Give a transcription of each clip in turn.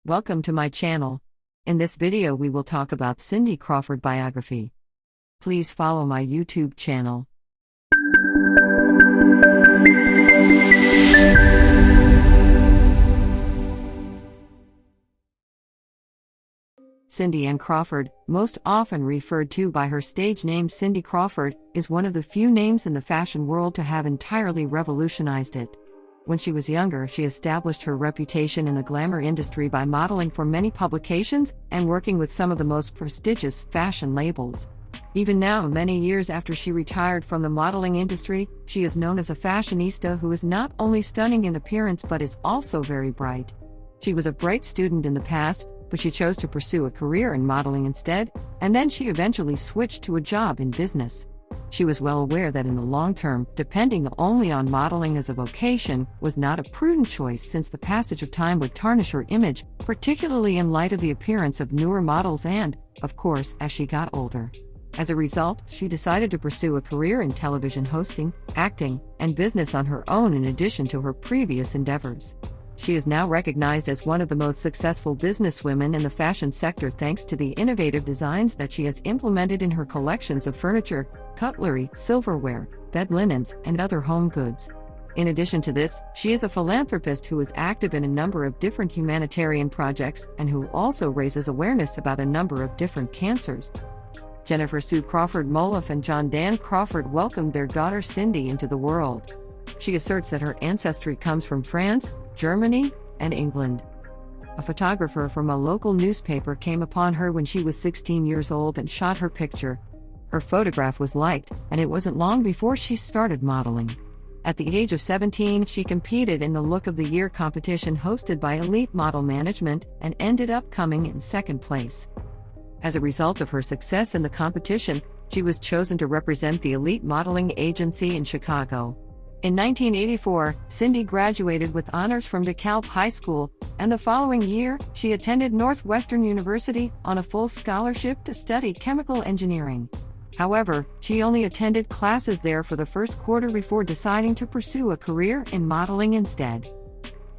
Welcome to my channel. In this video we will talk about Cindy Crawford biography. Please follow my YouTube channel. Cindy Ann Crawford, most often referred to by her stage name Cindy Crawford, is one of the few names in the fashion world to have entirely revolutionized it. When she was younger, she established her reputation in the glamour industry by modeling for many publications and working with some of the most prestigious fashion labels. Even now, many years after she retired from the modeling industry, she is known as a fashionista who is not only stunning in appearance but is also very bright. She was a bright student in the past, but she chose to pursue a career in modeling instead, and then she eventually switched to a job in business. She was well aware that in the long term, depending only on modeling as a vocation was not a prudent choice, since the passage of time would tarnish her image, particularly in light of the appearance of newer models and, of course, as she got older. As a result, she decided to pursue a career in television hosting, acting, and business on her own in addition to her previous endeavors. She is now recognized as one of the most successful businesswomen in the fashion sector thanks to the innovative designs that she has implemented in her collections of furniture, cutlery, silverware, bed linens, and other home goods. In addition to this, she is a philanthropist who is active in a number of different humanitarian projects and who also raises awareness about a number of different cancers. Jennifer Sue Crawford Moloff and John Dan Crawford welcomed their daughter Cindy into the world. She asserts that her ancestry comes from France, Germany, and England. A photographer from a local newspaper came upon her when she was 16 years old and shot her picture. Her photograph was liked, and it wasn't long before she started modeling. At the age of 17, she competed in the Look of the Year competition hosted by Elite Model Management and ended up coming in second place. As a result of her success in the competition, she was chosen to represent the Elite Modeling Agency in Chicago. In 1984, Cindy graduated with honors from DeKalb High School, and the following year, she attended Northwestern University on a full scholarship to study chemical engineering. However, she only attended classes there for the first quarter before deciding to pursue a career in modeling instead.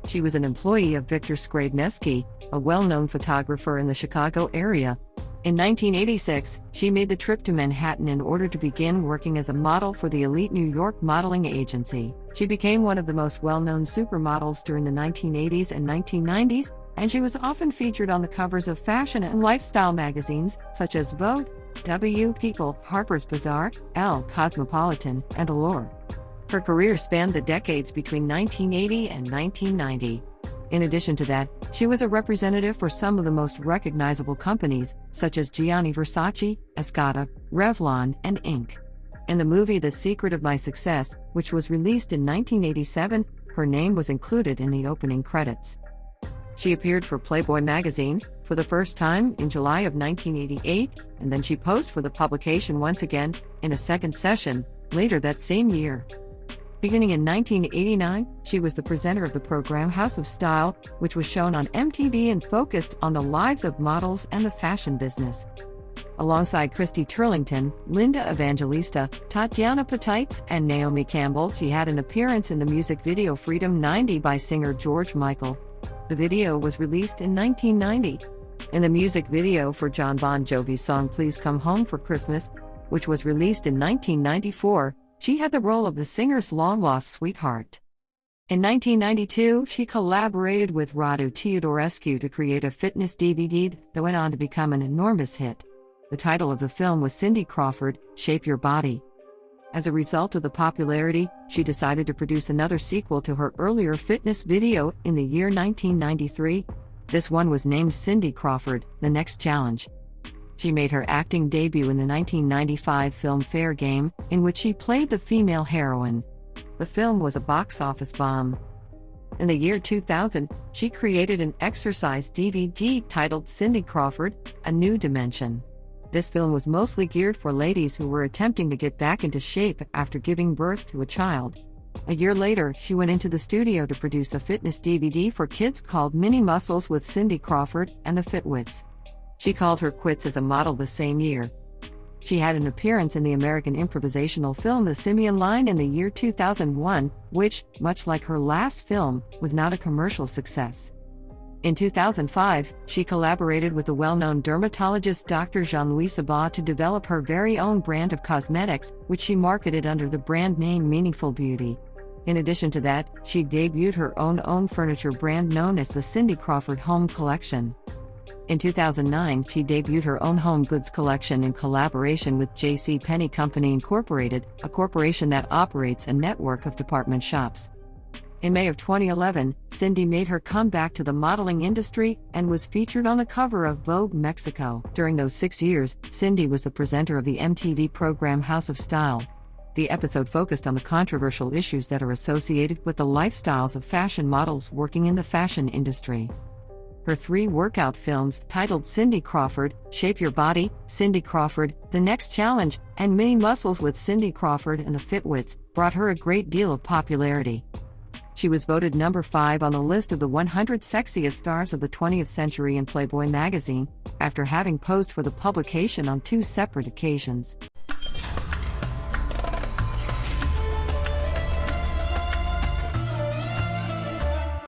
She was an employee of Victor Skrabneski, a well-known photographer in the Chicago area. In 1986, she made the trip to Manhattan in order to begin working as a model for the elite New York modeling agency. She became one of the most well-known supermodels during the 1980s and 1990s, and she was often featured on the covers of fashion and lifestyle magazines such as Vogue, W, People, Harper's Bazaar, Elle, Cosmopolitan, and Allure. Her career spanned the decades between 1980 and 1990. In addition to that, she was a representative for some of the most recognizable companies, such as Gianni Versace, Escada, Revlon, and Inc. In the movie The Secret of My Success, which was released in 1987, her name was included in the opening credits. She appeared for Playboy magazine for the first time in July of 1988, and then she posed for the publication once again in a second session later that same year. Beginning in 1989, she was the presenter of the program House of Style, which was shown on MTV and focused on the lives of models and the fashion business. Alongside Christy Turlington, Linda Evangelista, Tatiana Petites, and Naomi Campbell, she had an appearance in the music video Freedom 90 by singer George Michael. The video was released in 1990. In the music video for Jon Bon Jovi's song Please Come Home for Christmas, which was released in 1994, she had the role of the singer's long-lost sweetheart. In 1992, she collaborated with Radu Teodorescu to create a fitness DVD that went on to become an enormous hit. The title of the film was Cindy Crawford, Shape Your Body. As a result of the popularity, she decided to produce another sequel to her earlier fitness video in the year 1993. This one was named Cindy Crawford, The Next Challenge. She made her acting debut in the 1995 film Fair Game, in which she played the female heroine. The film was a box office bomb. In the year 2000, she created an exercise DVD titled Cindy Crawford, A New Dimension. This film was mostly geared for ladies who were attempting to get back into shape after giving birth to a child. A year later, she went into the studio to produce a fitness DVD for kids called Mini Muscles with Cindy Crawford and the Fitwits. She called her quits as a model the same year. She had an appearance in the American improvisational film The Simeon Line in the year 2001, which, much like her last film, was not a commercial success. In 2005, she collaborated with the well-known dermatologist Dr. Jean-Louis Sabat to develop her very own brand of cosmetics, which she marketed under the brand name Meaningful Beauty. In addition to that, she debuted her own furniture brand known as the Cindy Crawford Home Collection. In 2009, she debuted her own home goods collection in collaboration with J.C. Penney Company Incorporated, a corporation that operates a network of department shops. In May of 2011, Cindy made her comeback to the modeling industry and was featured on the cover of Vogue Mexico. During those 6 years, Cindy was the presenter of the MTV program House of Style. The episode focused on the controversial issues that are associated with the lifestyles of fashion models working in the fashion industry. Her 3 workout films, titled Cindy Crawford, Shape Your Body, Cindy Crawford, The Next Challenge, and Mini Muscles with Cindy Crawford and the Fitwits, brought her a great deal of popularity. She was voted number 5 on the list of the 100 sexiest stars of the 20th century in Playboy magazine, after having posed for the publication on 2 separate occasions.